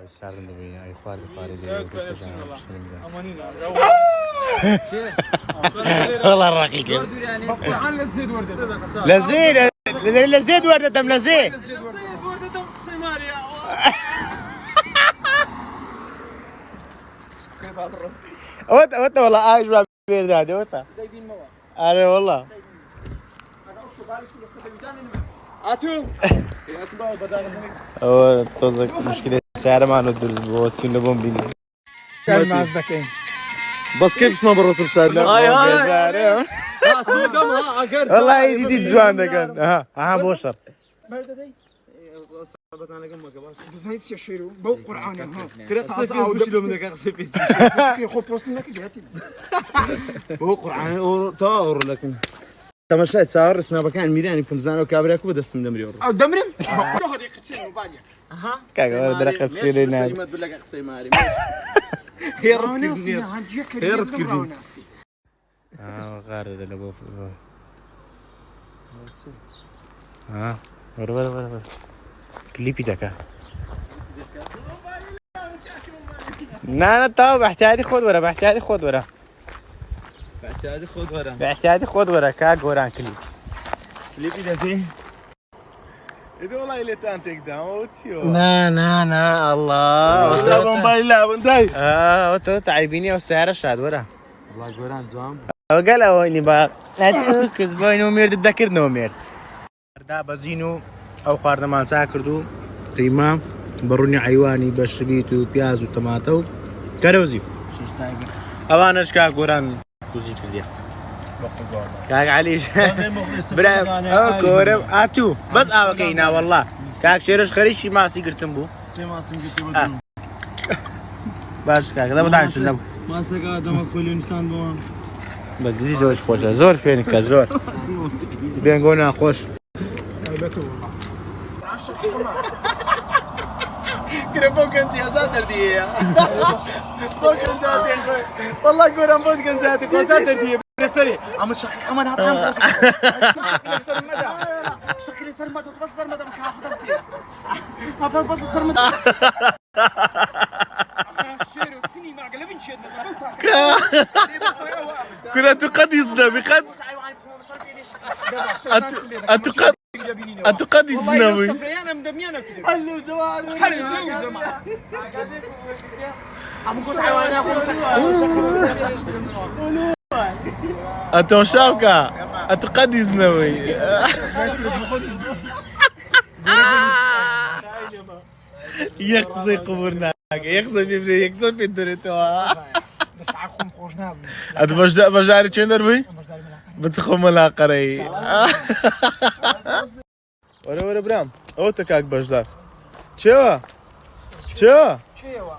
سردم ببین ای خوارد والله رقيق لزين لزيد ورده دم لزين اوتا والله عايش ما بيرداد اوتا انا والله اتو او توزك مشكله سعر ما ندرس بوسين لبون بين كان مازدكين بس كيف ما برا ترسل هاي هاي سودم ها اگر والله يدي زوان ده كان ها بوشر برددي صعبت انا جنبك باش بس هاي تشيرو بو قران ها كريت حاسس مش لو منك اغسل فيس خو بوست لك جاتي هو قران او تاور لكن تمشيت ساور اسمها بكان ميداني في مزانه وكابريكو بدست من دمري او دمرم بقول هذه قتين وباليا اها كاغور درك الشيرين ما تقول لك اقصي ماري هي رتكي هي رتكي غارد اللي بو ها ور كليبي دكا لا تو باحتياطي خذ ورا باحتياطي خذ ورا باحتياطي خذ ورا كا غوران كليبي دكي إذا والله اللي تانتك دام نا الله ده موبايل لا بنتاي تو تعبيني وسعر شاد ورا والله غوران زوام قال اني با لا كسباينو ميرد تذكر نو ميرد دا بزينو او خواردمان سا کردو قیمه برونی عیوانی بشبیت و پیاز و طماطم کروزی اوانش کا گوران کوزی کردی كاك علي برا كورم اتو بس اوكينا والله كاك شيرش خريشي ما سيقرتم بو سيما سنجتي باش كاك لا بدعش لو ما سقى دمك خلينستان بوان بدي زوج خوش زور فينك زور بين قونا خوش كده بوكن سياسات درديه بوكن زاتي والله قران بوكن زاتي قوسات درديه برستري عم الشقي كمان هات شكلي سرمد وتبص سرمد مكافضه فيها بس سرمد سني ما قلبين شد كنا تقدسنا بقد أتقدسنا بي انا مدميانه كده حلو زمان حلو زمان أنتو شابكة أتقدسنا بي يقصي قبورنا يقصي بيبري يقصي بيدرتوا بس عاكم خوشنا أنت بجاري تشندر بي بتخم لا قري ورا برام اوتكاك بجدار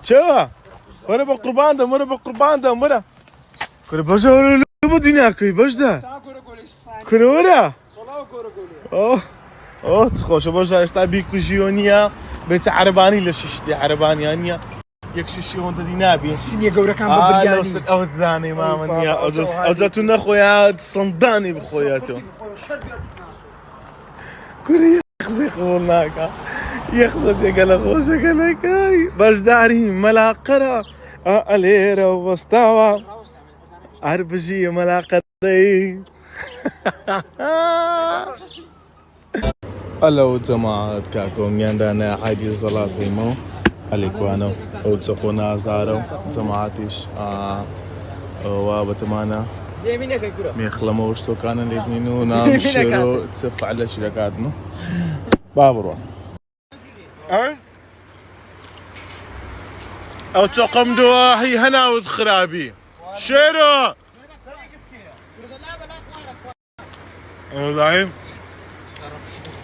چوا ورا بقربان ده مرا كل بجار لو بدينا كي بجدار كل ورا اوه تخوش بجدار اشتا بيكو جيونيا بس عرباني لششتي عربانيانيا يكششي هون تدينا بي سيني قورا كان ببرياني او ثاني ماما يا اوزاتنا خويا صنداني بخوياتو كوري يخزي خولناك يخزي قال خوش قالك باش داري ملاقرة اليرا وبستاوى عربجي ملاقري هلا جماعة كاكم يندانا حاجي صلاة مو الإخوانو أو تسقونا أصدارو جماعتيش وبتمانا ميخلمو وشتو كان الاثنين نام شيرو تسف على شركاتنا بابرو أو تقم دواهي هنا وخرابي شيرو والله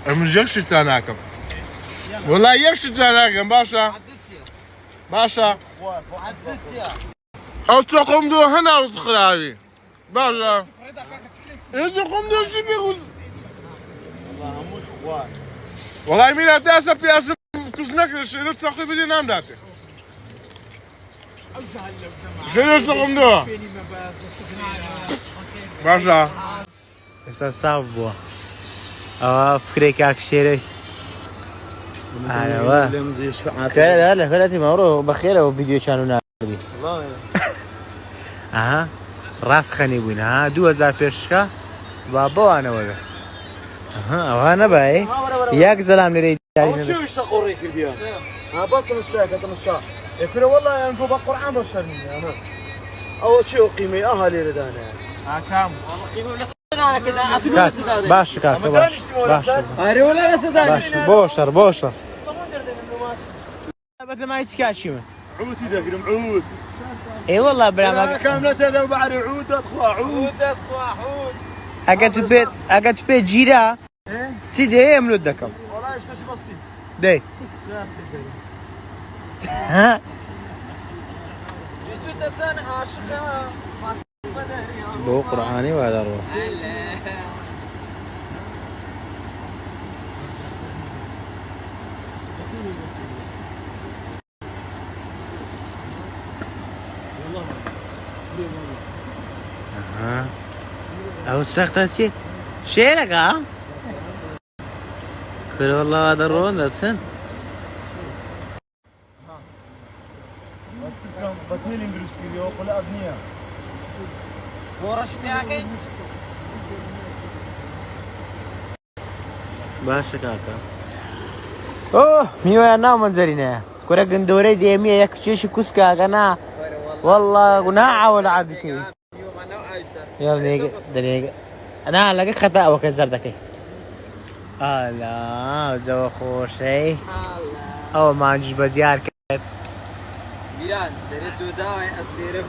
من جيكش تاناكم والله يكش تاناكم باشا أو تقوم دو هنا وتخرابي باشا تقوم دو شي بيقول والله مين هتاسا بياسم كوزنك الشيرو تساقي بدي نام داتي شيرو تقوم دو باشا إسا صعب بوا فكري كاك شيري أنا كذا لا كذا تمارو بخير وفيديو كانوا نابي والله أها راس خني بوين ها 2000 بيشكا بابا أنا ولا أها وأنا باي ياك زلام لري شو يشقوري كذا ها بس مشاك انت مشاك يقول والله انكم بالقران بشرني انا اول شيء قيمه اهلي ردانا كام والله قيمه انا كذا افلوس هذا باش كاك باش هاري ولا سداد بوشر مثل ما يتكاشي عود ذاك عود اي والله بلا ما كامله هذا وبعد عود عود اقعد بيت جيرا سيدي يملو الدكم والله ايش بسيط دي ها بو قرآني وهذا روح أو السختة شيء لك ها كل والله هذا الرون لا تسن بتميل انجلش اليوم ولا ابنيه ورش بياكي باشا كاكا اوه ميو انا منزلنا كره قندوري دي مية يكشيش كوسكا غنا والله قناعه ولا عبتي يلا نيجي دنيجي انا لقى خطا وكسر دكي لا زو خوشي او ما عجب ديار كيف ميلان دريتو داوي استيرف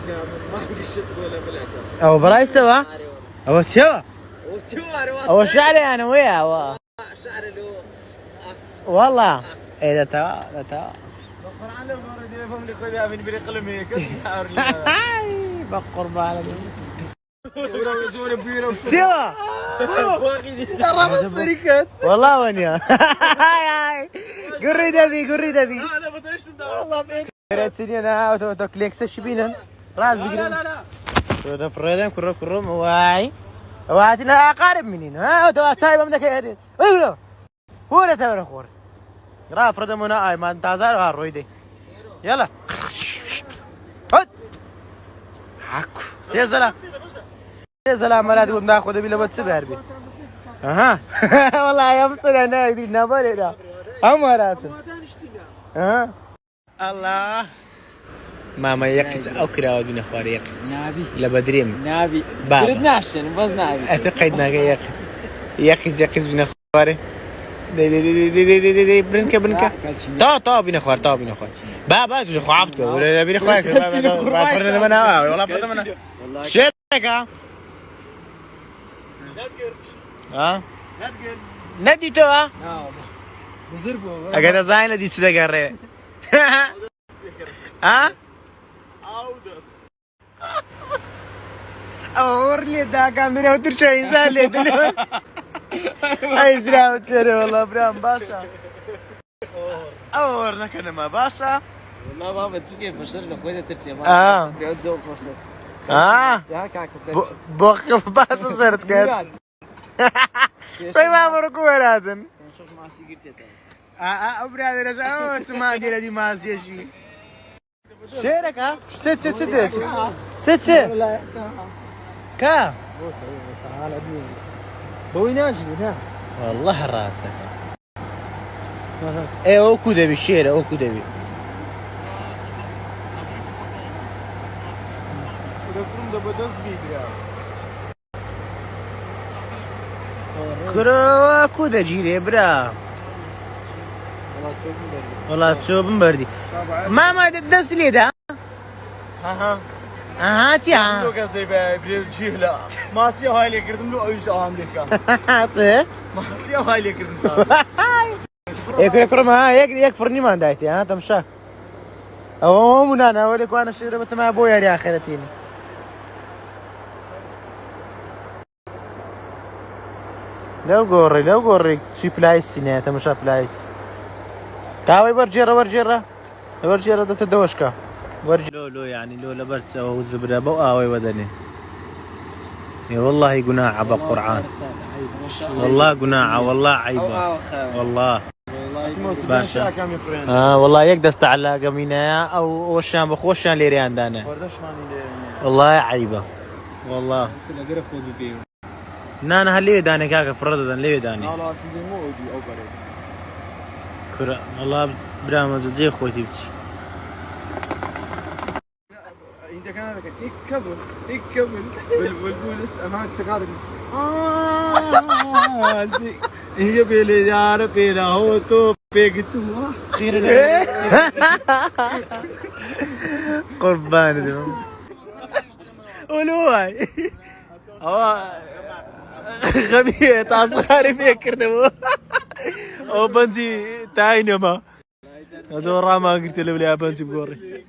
ما قشت ولا بلاك او براي سوا او سوا او شعري انا وياه شعر له والله ايه ده توا القران لو ورد يفهم لي خذها من بري قلمي بقر بالك سوا رب السريكات والله وين قري دبي انا بدريش والله بيك ريت سنين تو كليكس شبينا راس بقري لا فريدم كرم واعي واتنا اقارب منين ها تو سايب منك هذه ايوه هو تمر خور را فريدم هنا اي ما انتظر رويدي يلا هات حكو سلام ولا تقول ناخذ بلا بتسبر بي اها والله يا مصر انا يدي نبالي امارات ها الله ماما يقص اكره ودين اخواري يقص نابي لبدريم نابي بابا بردناش بس نابي اعتقدنا يقص بين اخواري دي برنكا تا بين اخوار بابا تجي خافت ولا بين اخوارك ما فرنا منها والله فرنا منها شركه ها ندي تو بزربو اگر زاين دي تشدا غره ها اورلي دا كاميرا وترشا انسان لي دلو اي زراو تسري والله برام باشا اور نكنا ما باشا والله بابا تسوقي فشر لك وين ترسي ما بيعود زوج فشر بوخ بعد صرت قاعد طيب ما بركو هذا شوف ما سيجرتي برادر انا اسمع دي ماسيه شي شيرك ها ست كا بويناش هنا والله راسك ايه اوكو دبي الشيرة اوكو دبي كرو كودا جيري برا والله تشوف بردي ما دس لي ده ها تي ها لو قصدي بجيب لا ما سي هاي اللي كردم له ايش اهم لك تي ما سي هاي اللي كردم يكرم ها يكفرني ما دايتي ها تمشى او من انا ولك وانا شربت مع ابويا يا اخرتين لو قوري شي بلايس سنه تمشى بلايس تاوي برجره ده تدوشكا لو يعني لو لبرت او الزبده بقاوي ودني اي والله قناعه بالقران والله قناعه والله عيبه والله باشا والله یەک دەستە عەلاقەمینەیە ئەو ئەوشیان بە خۆشیان لێرەیاندانە والله عیبە والله نانە هەر لێوێ دانێ کاکە فڕە دەدەن لێوێ دانێ کورە والله برامە جێ خۆیتی بچی انت كان هذا هيك كبل بالبولس امامك سكارك هي بيلي يار بيلا هو تو بيجتو خير قربان دم ولواي هو غبي تصغر فكر دم او بنزي تاينما هذا راما قلت له بلا بنزي بقوري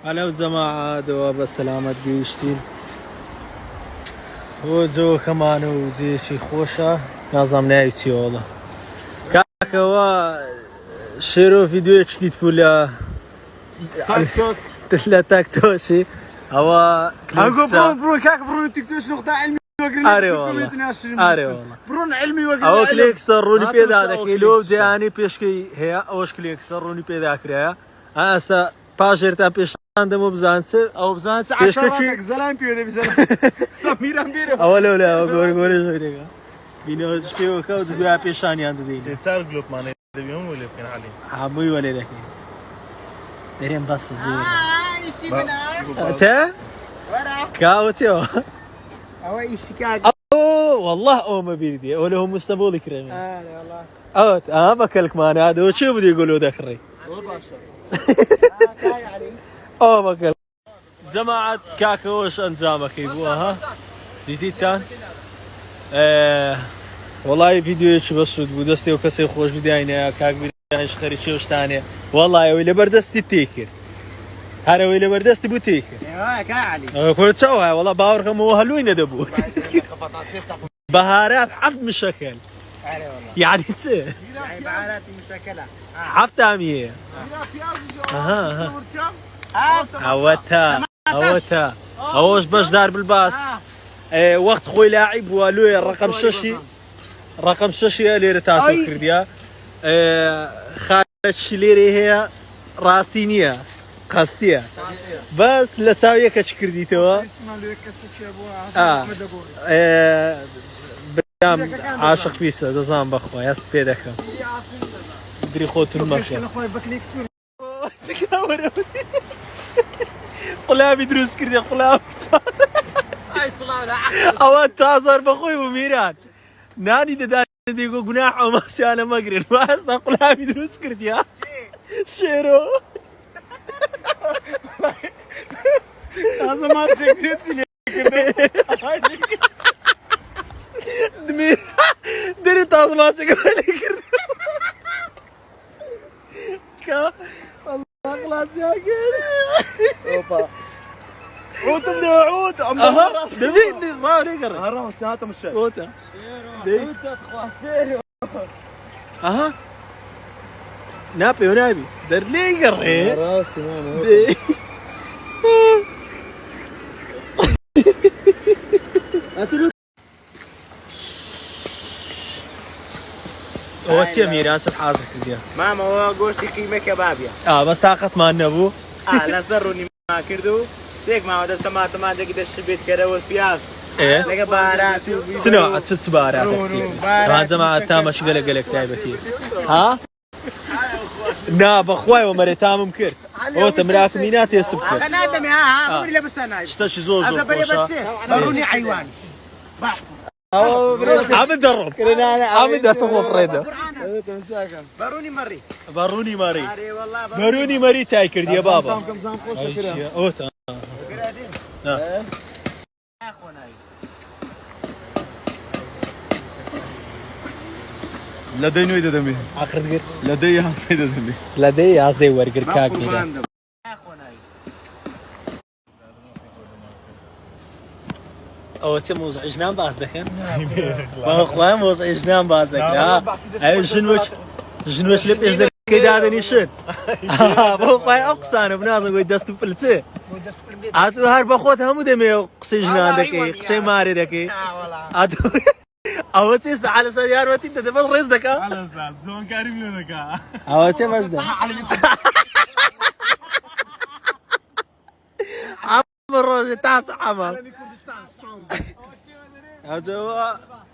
على الجماعة دوا بسلامة جيشتين وزو كمان وزي شي خوشة نظام نايسي والله كاكا وا شيرو فيديو جديد بولا تلا تاك توشي هوا اقول برو كاك برو تيك توش نقطة علمي اري والله اري والله برون علمي وقت او كليك سروني بيدا هذا كيلو جاني بيشكي هي اوش كليك سروني بيدا كريا اسا پاشێرتا پێشان دەمە بزانچە ئەو بزانچە پێشکەچی زەلام پێ دەبیزەلام میران بێرە ئەوە لەولایەوە گۆرگۆرە ژۆرێگا بینەوە شپێوەکە و دوای پێشانیان دەدەین سێچار گلۆپمانەی دەبیەوە وە لێ بکەن عەلی هەمووی وەلێ دەکەین دەرێن بەسە زۆر تە کاوەتیەوە ئەوە ئیشی کات والله ئەومە بیردی ئەوە لە هەموو مستەبۆڵی کرێنێ ئەوت ئا بەکەلکمانە هادەوە چێ بدێ گۆلۆ دەکڕێ ئەوە بەکەل جەماعەت کاکەوەش ئەنجامەکەی بووە ها دیتیتان وەڵی ڤیدیۆیەکی بەسوود بوو دەستی و کەسێک خۆش بداینە کاک بیرانش خەری چێ شتانێ وەڵی ئەوەی لەبەردەستی تێکرد هەرەوەی لەبەردەستی بوو تێکرد کورچەوە وەڵا باوەڕکەمەوە هەلووی نەدەبوو بەهارات حەفت مشەکەل يعني تسه عبارات مشكلة حفتامية اها اوتا اوش باش دار بالباس وقت خوي لاعب والوي رقم ششي اللي رتاتو كرديا خارج ليري هي راستينيا قاستيا بس لساويه كشكردي توا عاشق فيسا دزان بخوا ياست بيدكم دري خوت المشي قلابي دروس كردي قلاب اي صلاة اوان تازر بخوي وميران ناني ددان ديقو قناح وماسي انا مقرن ما اسنا قلابي دروس كردي ها شيرو هذا ما سكرتي دمير دري تاز ماسك بالي كرد كا الله خلاص يا كير اوبا عود بدي عود عم راس دبي ما نقرا هرم ساعته مش اوتا عود خاسر اها نابي ونابي در لي قري راسي ما هو تشي ميران حاضر كرديا ماما هو قوشتي قيمة كبابية بس طاقت ما نبو لا زروني ما كردو ديك ما ودت ما دك دش بيت كده والبياس ايه لقى بارات سنو ست بارات كمان جماعة تامة شو قلق تايبتي ها نا بخواي ومريتا ممكن هو تمراك مينات يستبكر انا ادمي ها قولي لبس انا اشتاش زوزو هذا بروني حيوان عم تدرب عم تسوق فريده باروني مري باروني مري تايكر يا بابا اوتا لدي نويدة دمي اخر غير لدي هاستيدة دمي لدي هاستي ورقر كاكي او تي موزع جنان باز دكن ما خواه موزع جنان باز دكن ها اي جنوش لبيش دك كده هذا نيشن بو خواه اقصانه بنازم قوي دستو فلتي ئاتو هەر بە خۆت هەموو دەمێ قسەی ژنان دەکەی قسەی مارێ دەکەی ئاتو ئەوە چێستا عەلەسەر یارمەتی دەدە بەس ڕێز دەکا زۆن کاری لێ دەکا ئەوە چێ بەشدە ڕۆژێ تاس ئەمە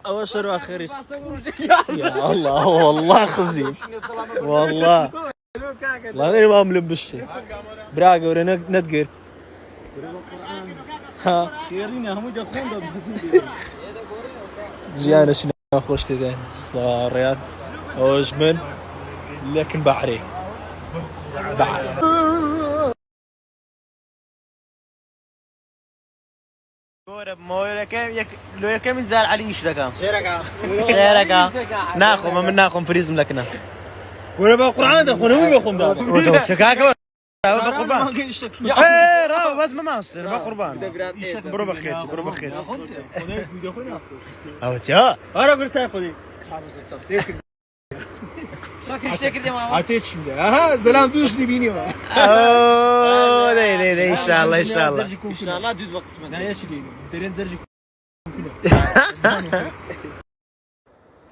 ئەوە شەر ئاخریش يا الله والله خزي والله والله غير ما ملبشتي براغ ولا ندقر ها شيرينا هم يدخلون جيانا شنو خوشتي ده صاريات اوش من لكن بحري بحر لو يكمل زال علي ايش لك شيرك ناخذ من ناخذ فريز ملكنا ولا بالقران ده خو مو بيخون ده شكاك بالقربان ايه راو بس ما استر بالقربان برو بخيت برو بخيت او تيا انا قلت خذي شاكر كده ما عطيت شنو ها زلام دوشني بيني اوه لي ان شاء الله ان شاء الله ان شاء الله دود بقسمك لا ايش دي درين زرجك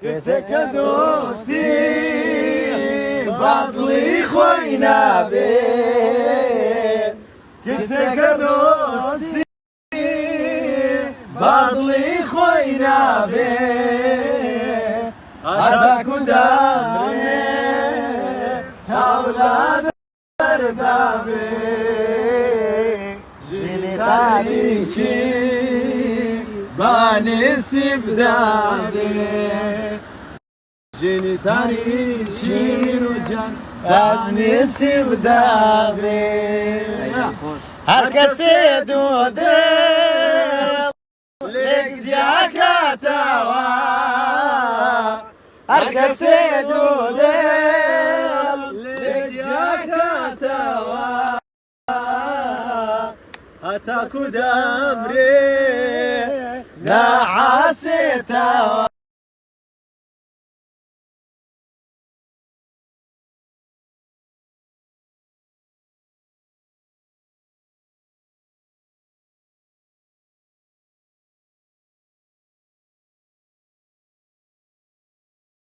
كسك دوستي باطلي خوينا بين كسك دوستي باطلي خوينا بين هذاك دامي ساولا بردامي جيلي غاليشي بانسي بدامي جيني تاريشي رجان بانسي بدامي هركسي دودي لك زياكا توا هركسي دودي لك زياكا توا هتاكو دمري نعاسي توا